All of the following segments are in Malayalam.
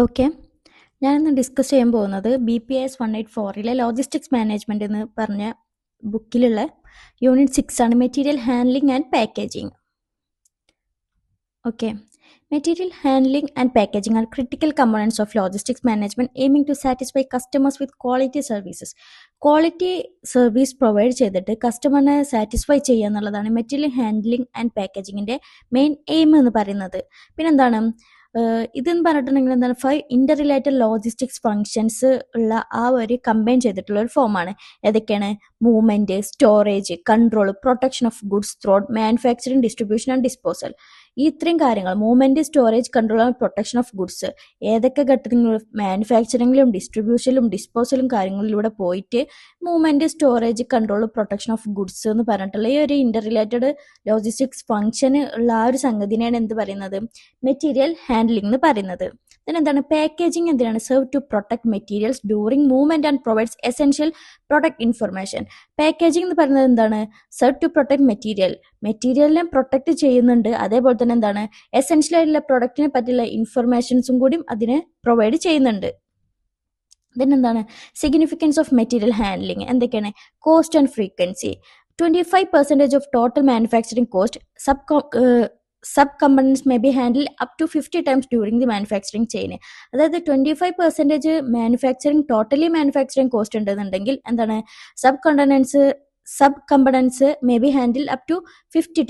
ഓക്കെ. ഞാനിന്ന് ഡിസ്കസ് ചെയ്യാൻ പോകുന്നത് BPIS 184 ലോജിസ്റ്റിക്സ് മാനേജ്മെന്റ് എന്ന് പറഞ്ഞ ബുക്കിലുള്ള യൂണിറ്റ് 6 ആണ്, material handling and packaging. Okay. Material handling and packaging are critical components of logistics management, aiming to satisfy customers with quality services. Quality service provide ചെയ്തിട്ട് കസ്റ്റമറിനെ സാറ്റിസ്ഫൈ ചെയ്യുക എന്നുള്ളതാണ് മെറ്റീരിയൽ ഹാൻഡ്ലിംഗ് ആൻഡ് പാക്കേജിങ്ങിൻ്റെ മെയിൻ എയിം എന്ന് പറയുന്നത്. പിന്നെന്താണ് ഇതെന്ന് പറഞ്ഞിട്ടുണ്ടെങ്കിൽ എന്താണ് 5 ഇന്റർ റിലേറ്റഡ് ലോജിസ്റ്റിക്സ് ഫങ്ഷൻസ് ഉള്ള ആ ഒരു കമ്പൈൻ ചെയ്തിട്ടുള്ള ഒരു ഫോമാണ്. ഏതൊക്കെയാണ്? Movement, storage, control, protection of goods throughout manufacturing, distribution and disposal. ഈ ഇത്രയും കാര്യങ്ങൾ movement, storage, control and protection of goods ഏതൊക്കെ ഘട്ടത്തിലും മാനുഫാക്ചറിങ്ങിലും ഡിസ്ട്രിബ്യൂഷനിലും ഡിസ്പോസലും കാര്യങ്ങളിലൂടെ പോയിട്ട് movement, storage, control, protection of goods എന്ന് പറഞ്ഞിട്ടുള്ള ഈ ഒരു ഇന്റർ റിലേറ്റഡ് ലോജിസ്റ്റിക്സ് ഫംഗ്ഷന് ഉള്ള ആ ഒരു സംഗതിനെയാണ് എന്ത് പറയുന്നത്? മെറ്റീരിയൽ ഹാൻഡ്ലിംഗ് എന്ന് പറയുന്നത്. എന്താണ് പാക്കേജിങ്? എന്തിനാണ്? Serve to protect materials during movement and provides essential product information. Packaging എന്ന് പറയുന്നത് എന്താണ്? സെർവ് ടു പ്രൊട്ടക്ട് മെറ്റീരിയലിനെ പ്രൊട്ടക്ട് ചെയ്യുന്നുണ്ട്, അതേപോലെ തന്നെ എന്താണ് എസെൻഷ്യൽ ആയിട്ടുള്ള പ്രൊഡക്റ്റിനെ പറ്റിയുള്ള ഇൻഫർമേഷൻസും കൂടി അതിനെ പ്രൊവൈഡ് ചെയ്യുന്നുണ്ട്. എന്താണ് സിഗ്നിഫിക്കൻസ് ഓഫ് മെറ്റീരിയൽ ഹാൻഡ്ലിംഗ്? എന്തൊക്കെയാണ്? Cost and frequency. 25% of total manufacturing cost sub components may be handle up to 50 times during the manufacturing chain. അതായത് 25% ടോട്ടലി മാനുഫാക്ചറിങ് കോസ്റ്റ് ഉണ്ടെന്നുണ്ടെങ്കിൽ എന്താണ് sub components may be handle up to 50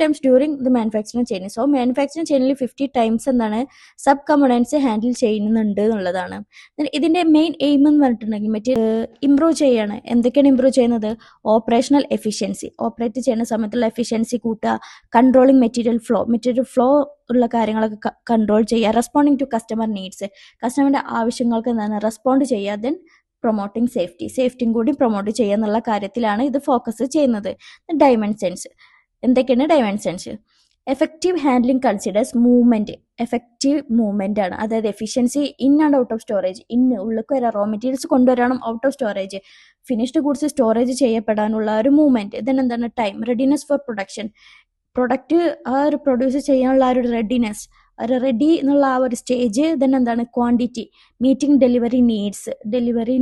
times during the manufacturing chain. So manufacturing ചെയിനിൽ 50 ടൈംസ് എന്താണ് സബ് കമ്പണൻസ് ഹാൻഡിൽ ചെയ്യുന്നുണ്ട് എന്നുള്ളതാണ്. ഇതിന്റെ മെയിൻ എയിം എന്ന് പറഞ്ഞിട്ടുണ്ടെങ്കിൽ ഇംപ്രൂവ് ചെയ്യാണ്. എന്തൊക്കെയാണ് ഇംപ്രൂവ് ചെയ്യുന്നത്? ഓപ്പറേഷണൽ എഫിഷ്യൻസി, ഓപ്പറേറ്റ് ചെയ്യുന്ന സമയത്തുള്ള എഫിഷ്യൻസി കൂട്ടുക, കൺട്രോളിങ് മെറ്റീരിയൽ ഫ്ലോ ഉള്ള കാര്യങ്ങളൊക്കെ കൺട്രോൾ ചെയ്യുക, റെസ്പോണ്ടിങ് ടു കസ്റ്റമർ നീഡ്സ്, കസ്റ്റമറിന്റെ ആവശ്യങ്ങൾക്ക് എന്താണ് റെസ്പോണ്ട് ചെയ്യുക, ദെൻ പ്രൊമോട്ടിങ് സേഫ്റ്റിയും കൂടി പ്രൊമോട്ട് ചെയ്യുക എന്നുള്ള കാര്യത്തിലാണ് ഇത് ഫോക്കസ് ചെയ്യുന്നത്. ഡൈമെൻഷൻസ് എന്തൊക്കെയാണ്? Dimensions effective handling considers movement. Effective movement ആണ്, അതായത് efficiency in and out of storage. ഉള്ളിലേക്ക് വരാം, റോ മെറ്റീരിയൽസ് കൊണ്ടുവരണം, out of storage finished goods storage ചെയ്യപ്പെടാനുള്ള ഒരു മൂവ്മെന്റ്. ദെൻ എന്താണ്? Time, readiness for production, product ആ ഒരു പ്രൊഡ്യൂസ് ചെയ്യാനുള്ള ആ ഒരു റെഡിനെസ്, റെഡി എന്നുള്ള ആ ഒരു സ്റ്റേജ്. ദെൻ എന്താണ്? ക്വാണ്ടിറ്റി, മീറ്റിംഗ് ഡെലിവറി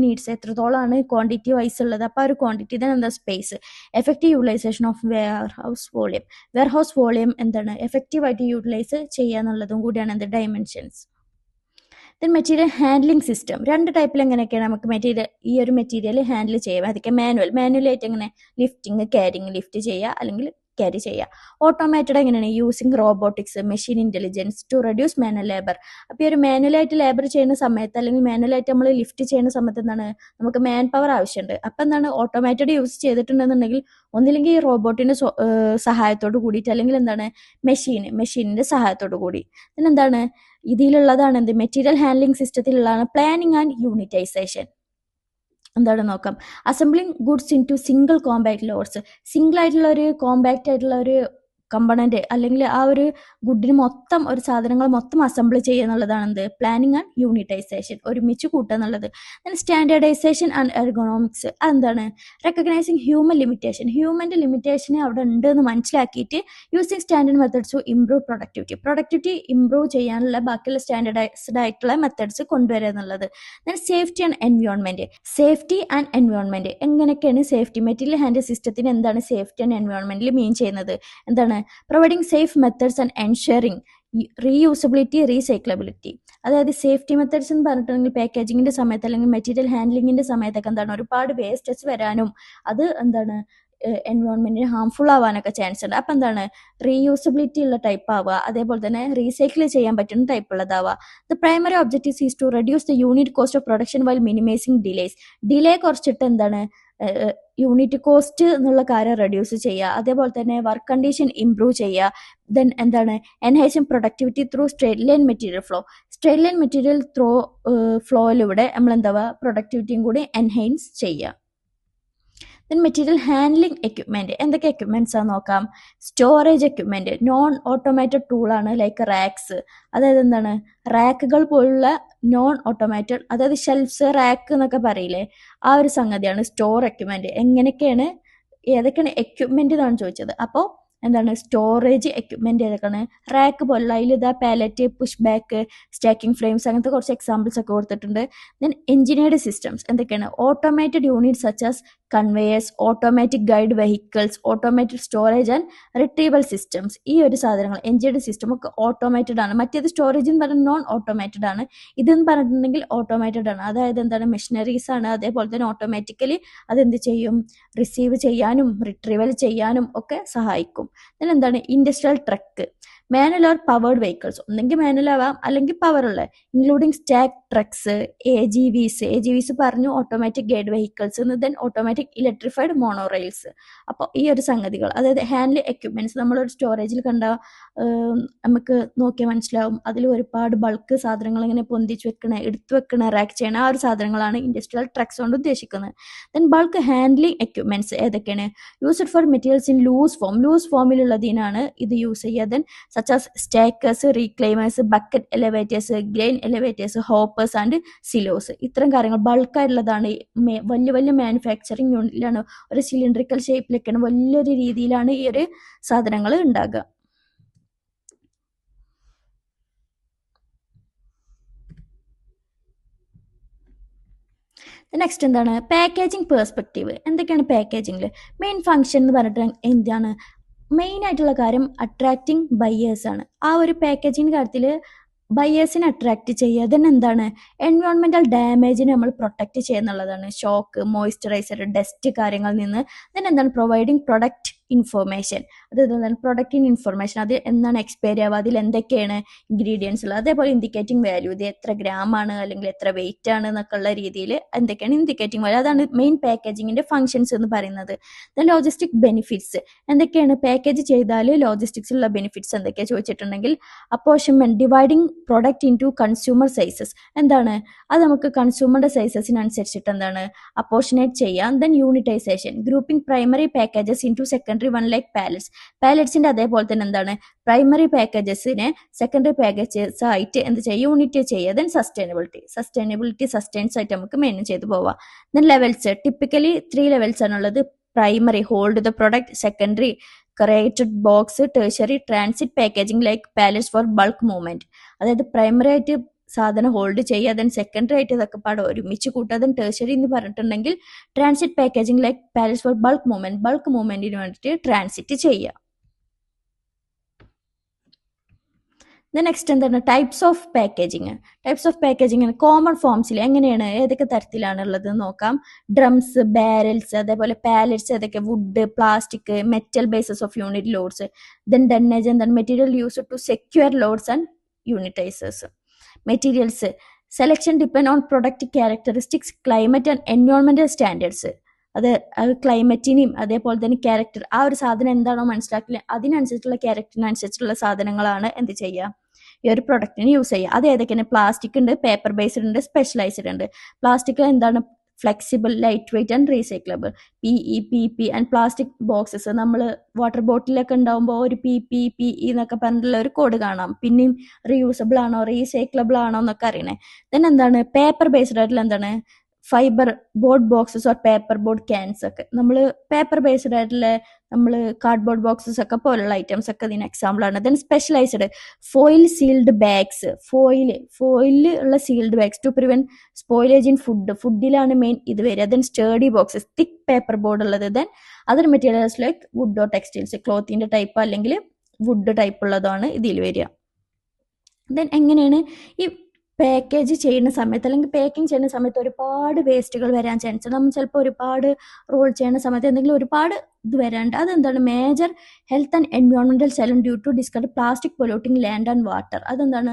നീഡ്സ് എത്രത്തോളമാണ് ക്വാണ്ടിറ്റി വൈസ് ഉള്ളത്, അപ്പോൾ ആ ഒരു ക്വാണ്ടിറ്റി. ദെൻ എന്താ? Space, effective utilisation of warehouse volume എന്താണ് എഫക്റ്റീവായിട്ട് യൂട്ടിലൈസ് ചെയ്യുക എന്നുള്ളതും കൂടിയാണ് എന്ത്? Dimensions. Then material handling system. 2 ടൈപ്പിൽ എങ്ങനെയൊക്കെയാണ് നമുക്ക് ഈ ഒരു മെറ്റീരിയൽ ഹാൻഡിൽ ചെയ്യാം? അതൊക്കെ മാനുവലായിട്ട് എങ്ങനെ? ക്യാരിങ് ലിഫ്റ്റ് ചെയ്യുക അല്ലെങ്കിൽ ക്യാരി ചെയ്യുക. ഓട്ടോമേറ്റഡ് എങ്ങനെയാണ്? Using robotics, machine intelligence to reduce manual labour. അപ്പോൾ ഈ ഒരു മാനുവലായിട്ട് ലേബർ ചെയ്യുന്ന സമയത്ത് അല്ലെങ്കിൽ മാനുവലായിട്ട് നമ്മൾ ലിഫ്റ്റ് ചെയ്യുന്ന സമയത്ത് എന്താണ് നമുക്ക് മാൻ പവർ ആവശ്യമുണ്ട്. അപ്പം എന്താണ് ഓട്ടോമേറ്റഡ് യൂസ് ചെയ്തിട്ടുണ്ടെന്നുണ്ടെങ്കിൽ ഒന്നില്ലെങ്കിൽ ഈ റോബോട്ടിന്റെ സഹായത്തോട് കൂടിയിട്ട് അല്ലെങ്കിൽ എന്താണ് മെഷീനിന്റെ സഹായത്തോട് കൂടി. പിന്നെന്താണ് ഇതിലുള്ളതാണ് എന്ത്? മെറ്റീരിയൽ ഹാൻഡ്ലിംഗ് സിസ്റ്റത്തിലുള്ളതാണ് പ്ലാനിങ് ആൻഡ് യൂണിറ്റൈസേഷൻ. എന്താണ് നോക്കാം? Assembling goods into single compact loads. Single ആയിട്ടുള്ള ഒരു കോമ്പാക്റ്റ് ആയിട്ടുള്ള ഒരു കമ്പണന്റ് അല്ലെങ്കിൽ ആ ഒരു ഗുഡിന് മൊത്തം ഒരു സാധനങ്ങൾ മൊത്തം അസംബിൾ ചെയ്യുക എന്നുള്ളതാണ് എന്ത്? പ്ലാനിങ് ആൻഡ് യൂണിറ്റൈസേഷൻ, ഒരുമിച്ച് കൂട്ടുക എന്നുള്ളത്. Standardisation and ergonomics. അതെന്താണ്? റെക്കഗ്നൈസിങ് ഹ്യൂമന്റെ ലിമിറ്റേഷനെ അവിടെ ഉണ്ട് എന്ന് മനസ്സിലാക്കിയിട്ട് using standard methods to improve productivity improve ചെയ്യാനുള്ള ബാക്കിയുള്ള സ്റ്റാൻഡേർഡൈസ്ഡ് ആയിട്ടുള്ള മെത്തേഡ്സ് കൊണ്ടുവരിക എന്നുള്ളത്. Safety and environment. എങ്ങനെയൊക്കെയാണ് സേഫ്റ്റി? മെറ്റീരിയൽ ഹാൻഡിൽ സിസ്റ്റത്തിന് എന്താണ് സേഫ്റ്റി ആൻഡ് എൻവയോൺമെന്റിൽ മീൻ ചെയ്യുന്നത്? എന്താണ്? Providing safe methods and ensuring reusability, recyclability. അതായത് സേഫ്റ്റി മെത്തേഡ്സ് എന്ന് പറഞ്ഞിട്ടുണ്ടെങ്കിൽ പാക്കേജിങ്ങിന്റെ സമയത്ത് അല്ലെങ്കിൽ മെറ്റീരിയൽ ഹാൻഡ്ലിങ്ങിന്റെ സമയത്തൊക്കെ എന്താണ് ഒരുപാട് വേസ്റ്റസ് വരാനും അത് എന്താണ് എൻവയോൺമെന്റിന് ഹാംഫുൾ ആവാനൊക്കെ ചാൻസ് ഉണ്ട്. അപ്പം എന്താണ്? റീയൂസബിലിറ്റി ഉള്ള ടൈപ്പ് ആവുക, അതേപോലെ തന്നെ റീസൈക്കിൾ ചെയ്യാൻ പറ്റുന്ന ടൈപ്പ് ഉള്ളതാവുക. The primary objective is to reduce the unit cost of production while minimising delay കുറച്ചിട്ട് എന്താണ് യൂണിറ്റ് കോസ്റ്റ് എന്നുള്ള കാര്യം റെഡ്യൂസ് ചെയ്യുക, അതേപോലെ തന്നെ വർക്ക് കണ്ടീഷൻ ഇംപ്രൂവ് ചെയ്യുക. ദെൻ എന്താണ്? Enhancing productivity through straight line material ഫ്ലോയിലൂടെ നമ്മൾ എന്താ പ്രൊഡക്ടിവിറ്റിയും കൂടി എൻഹാൻസ് ചെയ്യുക. Then material handling equipment. എന്തൊക്കെ എക്യുപ്മെന്റ്സ് ആണ് നോക്കാം? സ്റ്റോറേജ് എക്യുപ്മെന്റ്, നോൺ ഓട്ടോമേറ്റഡ് ടൂളാണ് ലൈക്ക് റാക്സ്. അതായത് എന്താണ്? റാക്കുകൾ പോലുള്ള നോൺ ഓട്ടോമേറ്റഡ്, അതായത് ഷെൽഫ്സ്, റാക്ക് എന്നൊക്കെ പറയില്ലേ, ആ ഒരു സംഗതിയാണ് സ്റ്റോർ എക്യുപ്മെന്റ്. ഏതൊക്കെയാണ് എക്യുപ്മെന്റ് എന്നാണ് ചോദിച്ചത്. അപ്പോൾ എന്താണ് സ്റ്റോറേജ് എക്യുപ്മെന്റ് ഏതൊക്കെയാണ്, റാക്ക് പോലുള്ള അതിൽ ഇതാ pallet, push back, stacking frames, അങ്ങനത്തെ കുറച്ച് എക്സാമ്പിൾസ് ഒക്കെ കൊടുത്തിട്ടുണ്ട്. ദെൻ എഞ്ചിനീയർഡ് സിസ്റ്റംസ് എന്തൊക്കെയാണ്, automated unit such as conveyors, automatic guide vehicles, automated storage and retrieval systems. ഈ ഒരു സാധനങ്ങൾ എഞ്ചിനീയർഡ് സിസ്റ്റം ഒക്കെ ഓട്ടോമേറ്റഡ് ആണ്. മറ്റേത് സ്റ്റോറേജ് എന്ന് പറഞ്ഞാൽ നോൺ ഓട്ടോമേറ്റഡ് ആണ്, ഇതെന്ന് പറഞ്ഞിട്ടുണ്ടെങ്കിൽ ഓട്ടോമേറ്റഡ് ആണ്. അതായത് എന്താണ്, മെഷീനറീസ് ആണ്. അതേപോലെ തന്നെ ഓട്ടോമാറ്റിക്കലി അതെന്ത് ചെയ്യും, റിസീവ് ചെയ്യാനും റിട്രീവൽ ചെയ്യാനും ഒക്കെ സഹായിക്കും. then എന്താണ് industrial truck, manual or powered vehicles, ഒന്നെങ്കിൽ മാനുവൽ ആവാം അല്ലെങ്കിൽ പവർ ഉള്ള, including stack trucks, A G Vs പറഞ്ഞു, automatic guide vehicles, then automatic electrified monorails. അപ്പോൾ ഈ ഒരു സംഗതികൾ, അതായത് ഹാൻഡിൽ എക്യുപ്മെന്റ്സ്, നമ്മളൊരു സ്റ്റോറേജിൽ കണ്ട നമുക്ക് നോക്കിയാൽ മനസ്സിലാവും, അതിൽ ഒരുപാട് ബൾക്ക് സാധനങ്ങൾ ഇങ്ങനെ പൊന്തിച്ച് വെക്കണേ, എടുത്തു വെക്കണ, റാക്ക് ചെയ്യണ ആ ഒരു സാധനങ്ങളാണ് ഇൻഡസ്ട്രിയൽ ട്രക്സ് കൊണ്ട് ഉദ്ദേശിക്കുന്നത്. ദെൻ ബൾക്ക് ഹാൻഡ്ലിംഗ് എക്യുപ്മെന്റ്സ് ഏതൊക്കെയാണ്, used for materials in loose ഫോമിലുള്ളതിനാണ് ഇത് യൂസ് ചെയ്യുക. Then such as stackers, reclaimers, bucket elevators, grain elevators, hoppers and silos. ഇത്തരം കാര്യങ്ങൾ ബൾക്കായിട്ടുള്ളതാണ്. വലിയ വലിയ മാനുഫാക്ചറിങ് യൂണിറ്റിലാണ്, ഒരു സിലിണ്ടറിക്കൽ ഷേപ്പിലൊക്കെയാണ്, വലിയൊരു രീതിയിലാണ് ഈ ഒരു സാധനങ്ങൾ ഉണ്ടാകുക. നെക്സ്റ്റ് എന്താണ് പാക്കേജിങ് പേഴ്സ്പെക്റ്റീവ്. എന്തൊക്കെയാണ് പാക്കേജിങ്ങിൽ മെയിൻ ഫംഗ്ഷൻ എന്ന് പറഞ്ഞിട്ട് എന്താണ്, മെയിൻ ആയിട്ടുള്ള കാര്യം അട്രാക്റ്റിംഗ് ബയേഴ്സ് ആണ്. ആ ഒരു പാക്കേജിങ് കാര്യത്തിൽ ബയേഴ്സിനെ അട്രാക്ട് ചെയ്യുക. then എന്താണ് എൻവയോൺമെന്റൽ ഡാമേജിനെ നമ്മൾ പ്രൊട്ടക്ട് ചെയ്യുന്നുള്ളതാണ്, ഷോക്ക്, മോയ്സ്ചറൈസർ, ഡസ്റ്റ് കാര്യങ്ങളിൽ നിന്ന്. then എന്താണ് പ്രൊവൈഡിങ് പ്രൊഡക്റ്റ് ഇൻഫോർമേഷൻ, അതായത് എന്താണ് പ്രൊഡക്റ്റിന് ഇൻഫോർമേഷൻ, അത് എന്നാണ് എക്സ്പയറി ആവുക, അതിൽ എന്തൊക്കെയാണ് ഇൻഗ്രീഡിയൻസ് ഉള്ളത്, അതേപോലെ ഇൻഡിക്കേറ്റിംഗ് വാല്യൂ, ഇത് എത്ര ഗ്രാം ആണ് അല്ലെങ്കിൽ എത്ര വെയിറ്റ് ആണ് എന്നൊക്കെ ഉള്ള രീതിയിൽ എന്തൊക്കെയാണ് ഇൻഡിക്കേറ്റിംഗ് വാല്യൂ. അതാണ് മെയിൻ പാക്കേജിങ്ങിന്റെ ഫംഗ്ഷൻസ് എന്ന് പറയുന്നത്. then ലോജിസ്റ്റിക് ബെനിഫിറ്റ്സ് എന്തൊക്കെയാണ്, പാക്കേജ് ചെയ്താൽ ലോജിസ്റ്റിക്സിലുള്ള ബെനിഫിറ്റ്സ് എന്തൊക്കെയാണ് ചോദിച്ചിട്ടുണ്ടെങ്കിൽ, apportionment, dividing product into consumer sizes, എന്താണ് അത് നമുക്ക് കൺസ്യൂമറുടെ സൈസസിനനുസരിച്ചിട്ട് എന്താണ് അപ്പോർഷനേറ്റ് ചെയ്യാം. Then unitization, grouping primary packages into secondary one like പാലറ്റ്സിന്റെ അതേപോലെ തന്നെ എന്താണ് പ്രൈമറി പാക്കേജസിനെ സെക്കൻഡറി പാക്കേജസ് ആയിട്ട് എന്ത് ചെയ്യുക, യൂണിറ്റ് ചെയ്യുക. ദെൻ സസ്റ്റൈനബിലിറ്റി സസ്റ്റൈൻസ് ആയിട്ട് നമുക്ക് മെയിൻറ്റെയിൻ ചെയ്ത് പോവാം. ദെൻ ലെവൽസ്, ടിപ്പിക്കലി 3 ലെവൽസ് ആണുള്ളത്, primary hold the product, secondary crated box, tertiary transit packaging like pallets for bulk movement. അതായത് പ്രൈമറി ആയിട്ട് സാധനം ഹോൾഡ് ചെയ്യുക, ദെൻ സെക്കൻഡറി ആയിട്ട് ഇതൊക്കെ പാടെ ഒരുമിച്ച് കൂട്ടുക, ദെൻ ടെർഷ്യറി എന്ന് പറഞ്ഞിട്ടുണ്ടെങ്കിൽ transit packaging like pallets for bulk മൂവ്മെന്റിന് വേണ്ടിയിട്ട് ട്രാൻസിറ്റ് ചെയ്യുക. നെക്സ്റ്റ് എന്താണ് ടൈപ്സ് ഓഫ് പാക്കേജിങ് കോമൺ ഫോംസിൽ എങ്ങനെയാണ്, ഏതൊക്കെ തരത്തിലാണ് ഉള്ളത് നോക്കാം. ഡ്രംസ്, ബാരൽസ്, അതേപോലെ പാലറ്റ്സ് ഏതൊക്കെ, wood, plastic, metal bases of unit loads. Then dunnage എന്താണ് material used to secure loads and unitizers. Materials selection depend on product characteristics, climate and എൻവയോൺമെന്റൽ സ്റ്റാൻഡേർഡ്സ്. അത് ക്ലൈമറ്റിനെയും അതേപോലെ തന്നെ ക്യാരക്ടർ, ആ ഒരു സാധനം എന്താണോ മനസ്സിലാക്കില്ല അതിനനുസരിച്ചുള്ള ക്യാരക്ടറിനനുസരിച്ചുള്ള സാധനങ്ങളാണ് എന്ത് ചെയ്യുക, ഈ ഒരു പ്രൊഡക്റ്റിന് യൂസ് ചെയ്യുക. അത് ഏതൊക്കെയാണ്, പ്ലാസ്റ്റിക് ഉണ്ട്, പേപ്പർ ബേസ്ഡ് ഉണ്ട്, സ്പെഷ്യലൈസ്ഡ് ഉണ്ട്. പ്ലാസ്റ്റിക് എന്താണ് flexible, light weight and recyclable. PP and plastic boxes, നമ്മൾ വാട്ടർ ബോട്ടിലൊക്കെ ഉണ്ടാകുമ്പോൾ ഒരു PP എന്നൊക്കെ പറഞ്ഞിട്ടുള്ള ഒരു കോഡ് കാണാം. പിന്നെയും റീയൂസബിൾ ആണോ റീസൈക്ലബിൾ ആണോ എന്നൊക്കെ അറിയണേ. ദെൻ എന്താണ് പേപ്പർ ബേസ്ഡ് ആയിട്ടുള്ള എന്താണ് fibre board boxes or paper board cans ഒക്കെ, നമ്മൾ പേപ്പർ ബേസ്ഡ് ആയിട്ടുള്ള നമ്മൾ കാർഡ്ബോർഡ് ബോക്സസ് ഒക്കെ പോലുള്ള ഐറ്റംസ് ഒക്കെ ഇതിന് എക്സാമ്പിൾ ആണ്. Then specialized foil sealed bags, foil ഉള്ള sealed bags to prevent spoilage in ഫുഡിലാണ് മെയിൻ ഇത് വരിക. Then sturdy boxes, thick paper board ഉള്ളത്. Then other materials like wood or textiles, ക്ലോത്തിന്റെ ടൈപ്പ് അല്ലെങ്കിൽ വുഡ് ടൈപ്പ് ഉള്ളതാണ് ഇതിൽ വരിക. ദെൻ എങ്ങനെയാണ് ഈ പാക്കേജ് ചെയ്യുന്ന സമയത്ത് അല്ലെങ്കിൽ പാക്കിംഗ് ചെയ്യുന്ന സമയത്ത് ഒരുപാട് വേസ്റ്റുകൾ വരാൻ ചാൻസ്. നമ്മൾ ചിലപ്പോൾ ഒരുപാട് റോൾ ചെയ്യുന്ന സമയത്ത് എന്തെങ്കിലും ഒരുപാട് ഇത് വരാണ്ട്, അതെന്താണ് മേജർ ഹെൽത്ത് ആൻഡ് എൻവയോൺമെന്റൽ challenge due to discard plastic polluting land and water. അതെന്താണ്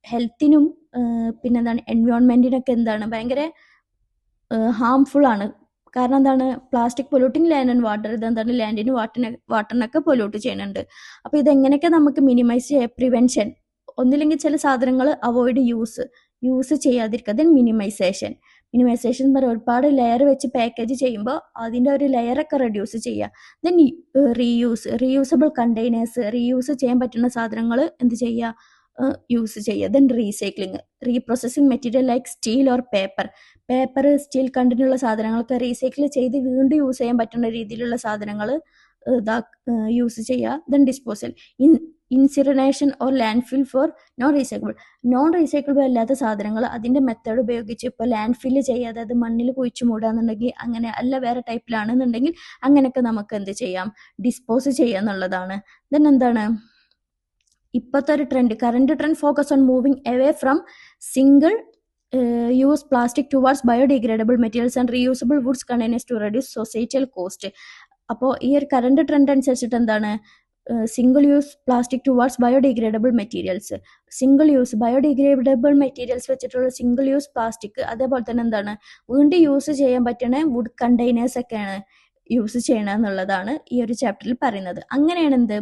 ഹെൽത്തിനും പിന്നെന്താണ് എൻവയോൺമെന്റിനൊക്കെ എന്താണ് ഭയങ്കര ഹാംഫുൾ ആണ്. കാരണം എന്താണ് plastic polluting land and water, ഇതെന്താണ് ലാൻഡിനും വാട്ടറിനൊക്കെ പൊല്യൂട്ട് ചെയ്യുന്നുണ്ട്. അപ്പോൾ ഇതെങ്ങനെയൊക്കെ നമുക്ക് മിനിമൈസ് ചെയ്യാം, പ്രിവെൻഷൻ, ഒന്നില്ലെങ്കിൽ ചില സാധനങ്ങൾ അവോയ്ഡ് യൂസ് ചെയ്യാതിരിക്കുക. ദെൻ മിനിമൈസേഷൻ എന്ന് പറയുമ്പോൾ ഒരുപാട് ലെയർ വെച്ച് പാക്കേജ് ചെയ്യുമ്പോൾ അതിൻ്റെ ഒരു ലെയറൊക്കെ റെഡ്യൂസ് ചെയ്യുക. ദെൻ റീയൂസബിൾ കണ്ടെയ്നേഴ്സ്, റീയൂസ് ചെയ്യാൻ പറ്റുന്ന സാധനങ്ങൾ എന്ത് ചെയ്യുക, യൂസ് ചെയ്യുക. Then reprocessing material like steel or paper, steel കണ്ടന്റുള്ള സാധനങ്ങളൊക്കെ റീസൈക്കിൾ ചെയ്ത് വീണ്ടും യൂസ് ചെയ്യാൻ പറ്റുന്ന രീതിയിലുള്ള സാധനങ്ങൾ യൂസ് ചെയ്യുക. Then disposal, incineration or landfill for non recyclable അല്ലാത്ത സാധനങ്ങൾ അതിൻ്റെ മെത്തേഡ് ഉപയോഗിച്ച് ഇപ്പോൾ ലാൻഡ് ഫില്ല് ചെയ്യുക, അതായത് മണ്ണിൽ കുഴിച്ചു മൂടാന്നുണ്ടെങ്കിൽ അങ്ങനെ, അല്ല വേറെ ടൈപ്പിലാണെന്നുണ്ടെങ്കിൽ അങ്ങനെയൊക്കെ നമുക്ക് എന്ത് ചെയ്യാം, ഡിസ്പോസ് ചെയ്യുക എന്നുള്ളതാണ്. ദെൻ എന്താണ് ഇപ്പോഴത്തെ ഒരു current trend focus on moving away from single use plastic towards biodegradable materials and reusable woods containers to reduce societal cost. അപ്പോൾ ഈ ഒരു കറണ്ട് ട്രെൻഡ് അനുസരിച്ചിട്ട് എന്താണ്, single use plastic towards biodegradable materials, single use biodegradable materials വെച്ചിട്ടുള്ള സിംഗിൾ യൂസ് പ്ലാസ്റ്റിക്, അതേപോലെ തന്നെ എന്താണ് വീണ്ടും യൂസ് ചെയ്യാൻ പറ്റുന്ന വുഡ് കണ്ടെയ്നേഴ്സ് ഒക്കെയാണ് യൂസ് ചെയ്യണം എന്നുള്ളതാണ് ഈ ഒരു ചാപ്റ്ററിൽ പറയുന്നത്. അങ്ങനെയാണ് എന്ത്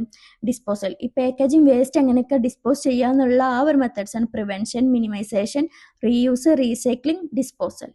ഡിസ്പോസൽ, ഈ പാക്കേജിങ് വേസ്റ്റ് എങ്ങനെയൊക്കെ ഡിസ്പോസ് ചെയ്യുക എന്നുള്ള ആ ഒരു മെത്തേഡ്സ് ആണ് prevention, minimisation, reuse, recycling, disposal.